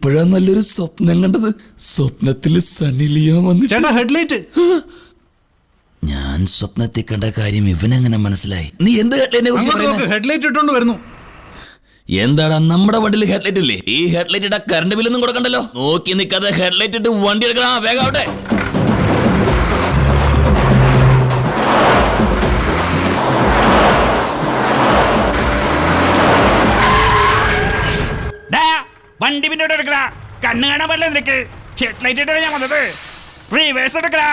അപ്പോഴാ നല്ലൊരു സ്വപ്നം കണ്ടത്. സ്വപ്നത്തില് സണ്ണി ലിയോൺ വന്നിട്ട് ചേട്ടാ ഹെഡ്ലൈറ്റ്. ഞാൻ സ്വപ്നത്തിൽ കണ്ട കാര്യം ഇവനെങ്ങനെ മനസ്സിലായി? നീ എന്ത് ഹെഡ്ലൈറ്റിനെ കുറിച്ച്? ഹെഡ്ലൈറ്റ് ഇട്ടോണ്ട് വരുന്നു. എന്താടാ നമ്മുടെ വണ്ടിയിൽ ഹെഡ്ലൈറ്റ് ഇല്ലേ? ഈ ഹെഡ്ലൈറ്റ് ഇട്ടാ കറണ്ട് ബില്ലൊന്നും കൊടുക്കണ്ടല്ലോ. നോക്കി നിൽക്കാതെ ഹെഡ്ലൈറ്റ് ഇട്ട് വണ്ടി എടുക്കണം. വേഗം ആവട്ടെ. വണ്ടി പിന്നോട്ട് എടുക്കടാ. കണ്ണ് കാണാൻ പറ്റില്ല നിനക്ക്. ഹെഡ്ലൈറ്റ് ഇട്ടാണ് ഞാൻ വന്നത്. റിവേഴ്സ് എടുക്കടാ.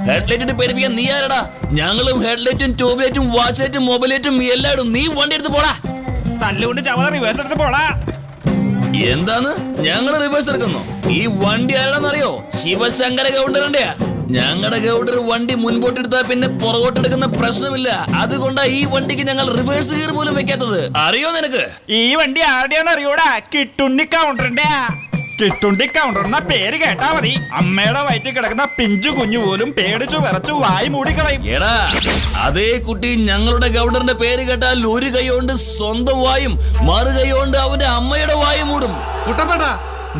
ഹെഡ്ലൈറ്റ് ഇട്ട് പേടിപ്പിക്കാൻ നീ ആരടാ? ഞങ്ങളും ഹെഡ്ലൈറ്റും ട്യൂബ് ലൈറ്റും വാച്ച് ലൈറ്റും മൊബൈൽ ലൈറ്റും എല്ലാം ഇടും. നീ വണ്ടി എടുത്ത് പോടാ. തല്ലുകൊണ്ട് ചവള റിവേഴ്സ് എടുത്ത് പോടാ. എന്താന്ന്? ഞങ്ങള് റിവേഴ്സ് എടുക്കുന്നു. ഈ വണ്ടി ആരാണെന്നറിയോ? ശിവശങ്കര ഗൗഡറിന്റെയാ. ഞങ്ങളുടെ ഗൗഡർ വണ്ടി മുൻപോട്ടെടുത്താൽ പിന്നെ പുറകോട്ടെടുക്കുന്ന പ്രശ്നമില്ല. അതുകൊണ്ടാ ഈ വണ്ടിക്ക് ഞങ്ങൾ റിവേഴ്സ് ഗിയർ പോലും വെക്കാത്തത്. അറിയോ നിനക്ക്? ഈ വണ്ടി ആരുടെയാന്ന് അറിയോടാ? കിട്ടുണ്ടി കൗണ്ടറിന്റെ. കിട്ടുണ്ടി കൗണ്ടർ എന്ന പേര് കേട്ടാ മതി, അമ്മയുടെ വയറ്റിൽ കിടക്കുന്ന പിഞ്ചു കുഞ്ഞു പോലും പേടിച്ചു വിറച്ചു വായി മൂടിക്കളയും. എടാ, അതേ കുട്ടി ഞങ്ങളുടെ ഗൗഡറിന്റെ പേര് കേട്ടാൽ ഒരു കൈ കൊണ്ട് സ്വന്തം വായും മറു കൈ കൊണ്ട് അവന്റെ അമ്മയുടെ വായും മൂടും. കുട്ടപ്പാട്ട,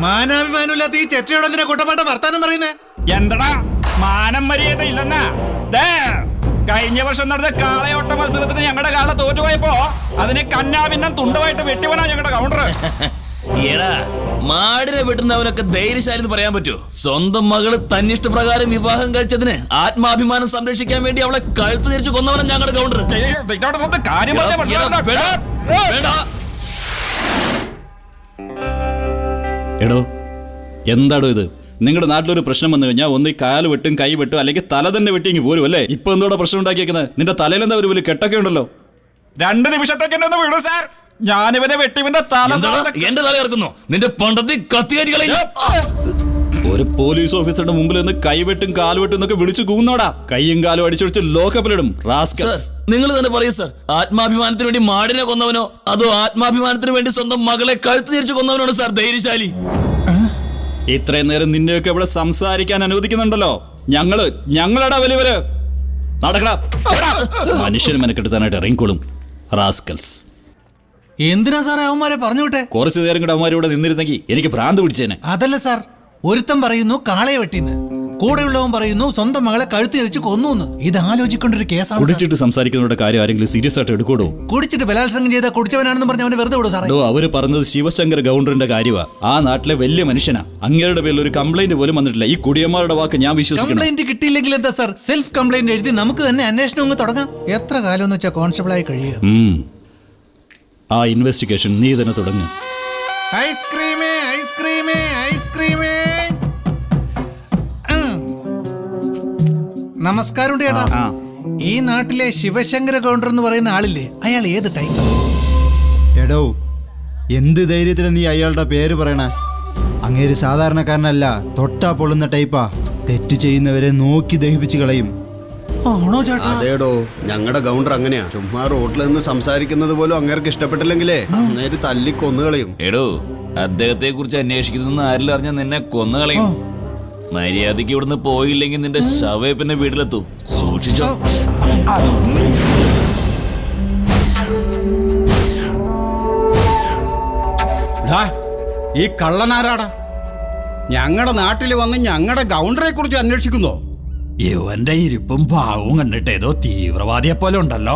മാനാഭിമാനമില്ലാത്ത ഈ ചെറ്റയോടെ എന്തിനാ കുട്ടപ്പാട്ട വർത്താനം പറയുന്നേ? എന്തടാ മാനം മര്യാദ ഇല്ലെന്നാ? കഴിഞ്ഞ വർഷം നടന്ന കാളയോട്ട മത്സരത്തിന് ഞങ്ങളുടെ കാള തോറ്റുപോയപ്പോ അതിനെ കന്നാഭിന്നം തുണ്ടുമായിട്ട് വെട്ടിവനാ ഞങ്ങളുടെ കൗണ്ടർ. എടാ, മാടിനെ വെട്ടുന്നവനൊക്കെ ധൈര്യശാലി എന്ന് പറയാൻ പറ്റുമോ? സ്വന്തം മകള് തന്നിഷ്ടപ്രകാരം വിവാഹം കഴിച്ചതിന് ആത്മാഭിമാനം സംരക്ഷിക്കാൻ വേണ്ടി അവളെ കഴുത്ത് തിരിച്ചു കൊന്നവനാ ഞങ്ങളുടെ കൗണ്ടർ. എടോ, എന്താടോ ഇത്? നിങ്ങളുടെ നാട്ടിലൊരു പ്രശ്നം വന്നു കഴിഞ്ഞാൽ ഒന്ന് കാല് വെട്ടും കൈ വെട്ടും അല്ലെങ്കിൽ തല തന്നെ വെട്ടിയെങ്കിൽ പോലും അല്ലേ? ഇപ്പൊ എന്തോടെ പ്രശ്നം ഉണ്ടാക്കിയേക്കുന്നത്? നിന്റെ തലയിലെന്താ ഒരു വലിയ കെട്ടൊക്കെ ഉണ്ടല്ലോ. 2 നിമിഷത്തേക്ക് എന്നെ ഒന്ന് വിടൂ സാർ. ഞാനിവനെ വെട്ടിവന്റെ തല എന്റെ തല ഇറക്കുന്നു. നിന്റെ പണ്ടത്തെ കത്തിയാരി കളയും. ഒരു പോലീസ് ഓഫീസറുടെ മുമ്പിൽ നിന്ന് കൈവെട്ടും കാലുവെട്ടും എന്നൊക്കെ വിളിച്ചു കൂന്നോടാ. കൈയും കാലും അടിച്ചൊടിച്ച് ലോക്കപ്പിലിടും. നിങ്ങൾ തന്നെ പറയൂ സർ, ആത്മാഭിമാനത്തിന് വേണ്ടി മാടിനെ കൊന്നവനോ അതോ ആത്മാഭിമാനത്തിന് വേണ്ടി സ്വന്തം മകളെ കഴുത്ത് തിരിച്ചു കൊന്നവനാണ് സാർ ധൈര്യശാലി? ഇത്രയും നേരം നിന്നെയൊക്കെ ഇവിടെ സംസാരിക്കാൻ അനുവദിക്കുന്നുണ്ടല്ലോ. ഞങ്ങളടാ വലിയവര്. നടക്കടാ. മനുഷ്യന് മെനക്കെടുത്താനായിട്ട് ഇറങ്ങിക്കോളും റാസ്കൽസ്. എന്തിനാ സാറേ അവന്മാരെ പറഞ്ഞു വിട്ടെ? കുറച്ചു നേരം കൂടെ അവന്മാർ ഇവിടെ നിന്നിരുന്നെങ്കിൽ എനിക്ക് ഭ്രാന്ത് പിടിച്ചേനെ. അതല്ല സാർ, ഒരുത്തൻ പറയുന്നു കാളയെ വെട്ടിന്ന്, കൂടെയുള്ളവൻ പറയുന്നു സ്വന്തം മകളെ കഴുത്തി അരിച്ച് കൊന്നു. ഇത് ആലോചിക്കേണ്ട ഒരു കേസാണ്. കുടിച്ചിട്ട് സംസാരിക്കുന്നവരുടെ കാര്യം ആരെങ്കിലും സീരിയസ് ആയിട്ട് എടുക്കൂടോ? കുടിച്ചിട്ട് ബലാത്സംഗം ചെയ്ത കുടിച്ചവനാണെന്ന് പറഞ്ഞ് അവനെ വെറുതെ വിടും സാറേ. അവര് പറഞ്ഞത് ശിവശങ്കർ ഗൗണ്ടറിന്റെ കാര്യമാ. ആ നാട്ടിലെ വലിയ മനുഷ്യനാ. അങ്ങേരുടെ പേരിൽ ഒരു കംപ്ലൈന്റ് പോലും വന്നിട്ടില്ല. ഈ കുടിയന്മാരുടെ വാക്ക് ഞാൻ വിശ്വസിക്കുന്നു. കംപ്ലൈന്റ് കിട്ടിയില്ലെങ്കിൽ എന്താ സാർ, സെൽഫ് കംപ്ലൈന്റ് എഴുതി നമുക്ക് തന്നെ അന്വേഷണം അങ്ങ് തുടങ്ങാം. എത്ര കാലം എന്ന് വെച്ചാൽ കോൺസ്റ്റബിൾ ആയി കഴിയുക. ആ ഇൻവെസ്റ്റിഗേഷൻ നീ തന്നെ തുടങ്ങ്. ഐസ്ക്രീമേ ഐസ്ക്രീമേ ഐസ്ക്രീമേ. നമസ്കാരം ചേട്ടാ. ഈ നാട്ടിലെ ശിവശങ്കര കൗണ്ടർ എന്ന് പറയുന്ന ആളില്ലേ, അയാൾ ഏത് ടൈപ്പ്? എടോ, എന്ത് ധൈര്യത്തിലാണ് നീ അയാളുടെ പേര് പറയണേ? അങ്ങേര് സാധാരണക്കാരനല്ല, തൊട്ടാ പൊള്ളുന്ന ടൈപ്പാ. തെറ്റ് ചെയ്യുന്നവരെ നോക്കി ദഹിപ്പിച്ച് കളയും. ആണോ ചേട്ടാ? അതേടോ, ഞങ്ങളുടെ ഗൗണ്ടർ അങ്ങനെയാ. ചുമ്മാ റോട്ടിൽ നിന്ന് സംസാരിക്കുന്നത് പോലും അങ്ങേർക്ക് ഇഷ്ടപ്പെട്ടില്ലെങ്കിലേ നേര് തല്ലി കൊന്നുകളയും. എടോ, അദ്ദേഹത്തെ കുറിച്ച് അന്വേഷിക്കുന്ന ആരിലും അറിഞ്ഞാൽ നിന്നെ കൊന്നുകളയും. മര്യാദക്ക് ഇവിടുന്ന് പോയില്ലെങ്കിൽ നിന്റെ ശവേ പിന്നെ വീട്ടിലെത്തൂ. സൂക്ഷിച്ചോ. ഈ കള്ളനാരാടാ? ഞങ്ങളുടെ നാട്ടിൽ വന്ന് ഞങ്ങളുടെ ഗൗണ്ടറെ കുറിച്ച് അന്വേഷിക്കുന്നോ? ഇവന്റെ ഇരിപ്പും ഭാവവും കണ്ടിട്ട് ഏതോ തീവ്രവാദിയെ പോലെ ഉണ്ടല്ലോ.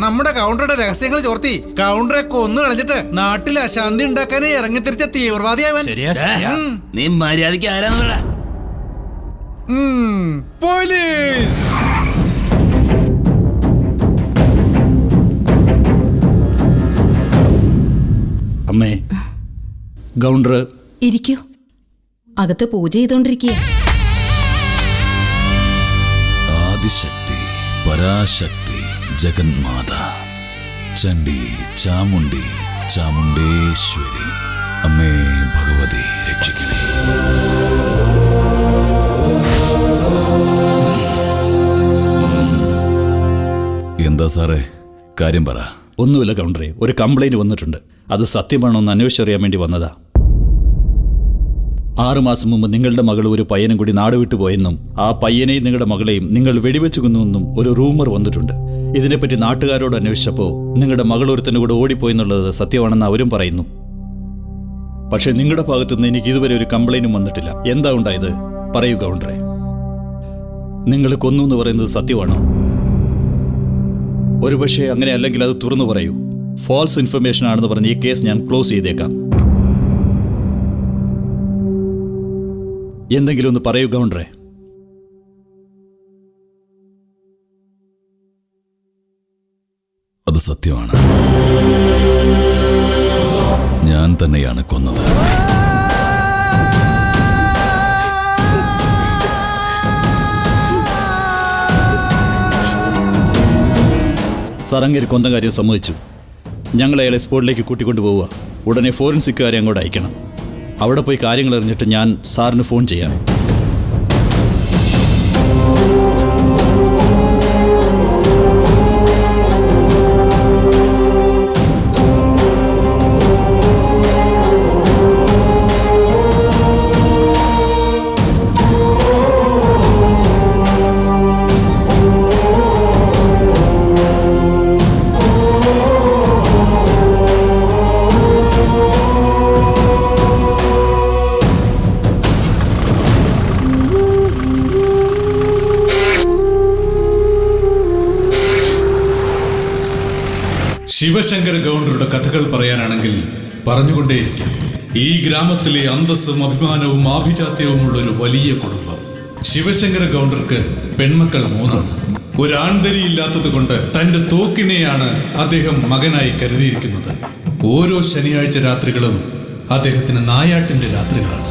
നമ്മുടെ കൗണ്ടറുടെ രഹസ്യങ്ങൾ ചോർത്തി കൗണ്ടറെ കൊന്നു കളഞ്ഞിട്ട് നാട്ടിൽ അശാന്തി ഉണ്ടാക്കാനേ ഇറങ്ങി തിരിച്ച തീവ്രവാദിയാവൻ. നീ മര്യാദക്ക് ആരാന്നടാ? പോലീസ്. അമ്മേ, ഗൗണ്ടർ ഇരിക്കൂ. അകത്ത് പൂജ ചെയ്തോണ്ടിരിക്കുക. ആദിശക്തി, പരാശക്തി, ജഗന്മാത, ചണ്ഡി, ചാമുണ്ഡി, ചാമുണ്ടേശ്വരി, അമ്മേ ഭഗവതി രക്ഷിക്കണേ. എന്താ സാറേ, കാര്യം പറ. ഒന്നുമില്ല ഗൗണ്ടറെ, ഒരു കംപ്ലൈന്റ് വന്നിട്ടുണ്ട്. അത് സത്യമാണോ എന്ന് അന്വേഷിച്ചറിയാൻ വേണ്ടി വന്നതാ. 6 മാസം മുമ്പ് നിങ്ങളുടെ മകൾ ഒരു പയ്യനും കൂടി നാട് വിട്ടുപോയെന്നും ആ പയ്യനെയും നിങ്ങളുടെ മകളെയും നിങ്ങൾ വെടിവെച്ച് കൊന്നുവെന്നും ഒരു റൂമർ വന്നിട്ടുണ്ട്. ഇതിനെപ്പറ്റി നാട്ടുകാരോട് അന്വേഷിച്ചപ്പോൾ നിങ്ങളുടെ മകൾ ഒരുത്തന്നെ കൂടെ ഓടിപ്പോയെന്നുള്ളത് സത്യമാണെന്ന് അവരും പറയുന്നു. പക്ഷെ നിങ്ങളുടെ ഭാഗത്തുനിന്ന് എനിക്ക് ഇതുവരെ ഒരു കംപ്ലൈന്റും വന്നിട്ടില്ല. എന്താ ഉണ്ടായത്? പറയൂ ഗൗണ്ടറെ. നിങ്ങൾ കൊന്നു എന്ന് പറയുന്നത് സത്യമാണോ? ഒരുപക്ഷെ അങ്ങനെ അല്ലെങ്കിൽ അത് തുറന്നു പറയൂ. ഫാൾസ് ഇൻഫർമേഷൻ ആണെന്ന് പറഞ്ഞ് ഈ കേസ് ഞാൻ ക്ലോസ് ചെയ്തേക്കാം. എന്തെങ്കിലും ഒന്ന് പറയൂ ഗൗണ്ടറെ. അത് സത്യമാണ്. ഞാൻ തന്നെയാണ് കൊന്നത്. സാർ, അങ്ങേര് കൊന്ന കാര്യം സമ്മതിച്ചു. ഞങ്ങൾ അയാളെ സ്പോട്ടിലേക്ക് കൂട്ടിക്കൊണ്ടുപോവുക. ഉടനെ ഫോറൻസിക്കുകാരെ അങ്ങോട്ട് അയക്കണം. അവിടെ പോയി കാര്യങ്ങൾ അറിഞ്ഞിട്ട് ഞാൻ സാറിന് ഫോൺ ചെയ്യാം. ശിവശങ്കര ഗൗണ്ടറുടെ കഥകൾ പറയാനാണെങ്കിൽ പറഞ്ഞുകൊണ്ടേയിരിക്കും. ഈ ഗ്രാമത്തിലെ അന്തസ്സും അഭിമാനവും ആഭിജാത്യവുമുള്ള ഒരു വലിയ കുടുംബം. ശിവശങ്കര ഗൗണ്ടർക്ക് പെൺമക്കൾ 3. ഒരു ആൺതരിയില്ലാത്തത് കൊണ്ട് തന്റെ തോക്കിനെയാണ് അദ്ദേഹം മകനായി കരുതിയിരിക്കുന്നത്. ഓരോ ശനിയാഴ്ച രാത്രികളും അദ്ദേഹത്തിന് നായാട്ടിന്റെ രാത്രികളാണ്.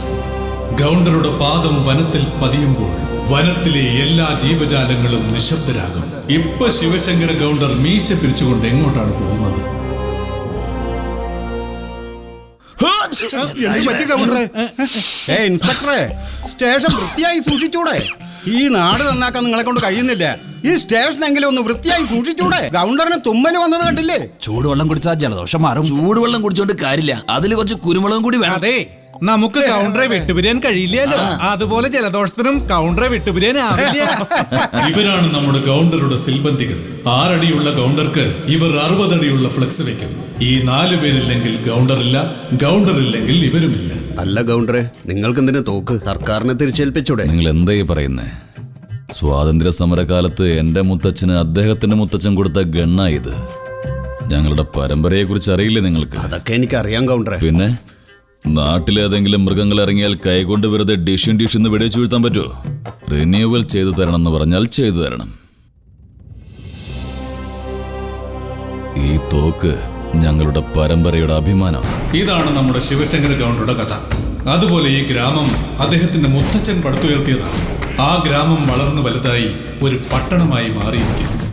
ഗൗണ്ടറുടെ പാദം വനത്തിൽ പതിയുമ്പോൾ വനത്തിലെ എല്ലാ ജീവജാലങ്ങളും നിശബ്ദരാകും. ഇപ്പൊ ശിവശങ്കര ഗൗണ്ടർ മീശ പിരിച്ചുകൊണ്ട് എങ്ങോട്ടാണ് പോകുന്നത്? ഇൻസ്പെക്ടറെ, സ്റ്റേഷൻ വൃത്തിയായി സൂക്ഷിച്ചൂടെ? ഈ നാട് നന്നാക്കാൻ നിങ്ങളെ കൊണ്ട് കഴിയുന്നില്ല. ഈ സ്റ്റേഷനെങ്കിലും ഒന്ന് വൃത്തിയായി സൂക്ഷിച്ചൂടെ? ഗൗണ്ടറിന് തുമ്മല് വന്നത് കണ്ടില്ലേ? ചൂടുവെള്ളം കുടിച്ചാൽ ജലദോഷം മാറും. ചൂടുവെള്ളം കുടിച്ചോണ്ട് കാര്യമില്ല, അതിൽ കുറച്ച് കുരുമുളകും കൂടി വേണം. അതെ, നമുക്ക് കൗണ്ടറെ വിട്ടുപിരിയാൻ കഴിയില്ലല്ലോ. അതുപോലെ ജലദോഷത്തിനും കൗണ്ടറെ വിട്ടുപിരിയാൻ ആവില്ല. ഇവരാണ് നമ്മുടെ ഗൗണ്ടറുടെ സിൽബന്തികൾ. 6 അടിയുള്ള ഗൗണ്ടർക്ക് ഇവർ 60 അടിയുള്ള ഫ്ലെക്സ് വെക്കും. ഈ 4 പേരില്ലെങ്കിൽ ഗൗണ്ടറില്ല, ഗൗണ്ടറില്ലെങ്കിൽ ഇവരുമില്ല. അല്ല ഗൗണ്ടറെ, നിങ്ങൾക്കെന്തിനു തോക്ക്? സർക്കാരിനെ തിരിച്ചേൽപ്പിച്ചൂടെ? നിങ്ങൾ എന്തായി പറയുന്നേ? സ്വാതന്ത്ര്യ സമരകാലത്ത് എന്റെ മുത്തച്ഛന് അദ്ദേഹത്തിന്റെ മുത്തച്ഛൻ കൊടുത്ത ഗണ്ണായത്. ഞങ്ങളുടെ പരമ്പരയെ കുറിച്ച് അറിയില്ലേ നിങ്ങൾക്ക്? അതൊക്കെ എനിക്കറിയാം ഗൗണ്ടറെ. പിന്നെ നാട്ടിലേതെങ്കിലും മൃഗങ്ങൾ ഇറങ്ങിയാൽ കൈകൊണ്ട് വെറുതെ ഡിഷ് വെടിവെച്ച് വീഴ്ത്താൻ പറ്റുമോ? റിന്യൂവൽ ചെയ്തു തരണം എന്ന് പറഞ്ഞാൽ ചെയ്തു തരണം. ഈ തോക്ക് ഞങ്ങളുടെ പരമ്പരയുടെ അഭിമാനം. ഇതാണ് നമ്മുടെ ശിവശങ്കര ഗൗണ്ടറുടെ കഥ. അതുപോലെ ഈ ഗ്രാമം അദ്ദേഹത്തിന്റെ മുത്തച്ഛൻ പടുത്തുയർത്തിയതാണ്. ആ ഗ്രാമം വളർന്നു വലുതായി ഒരു പട്ടണമായി മാറിയിരിക്കുന്നു.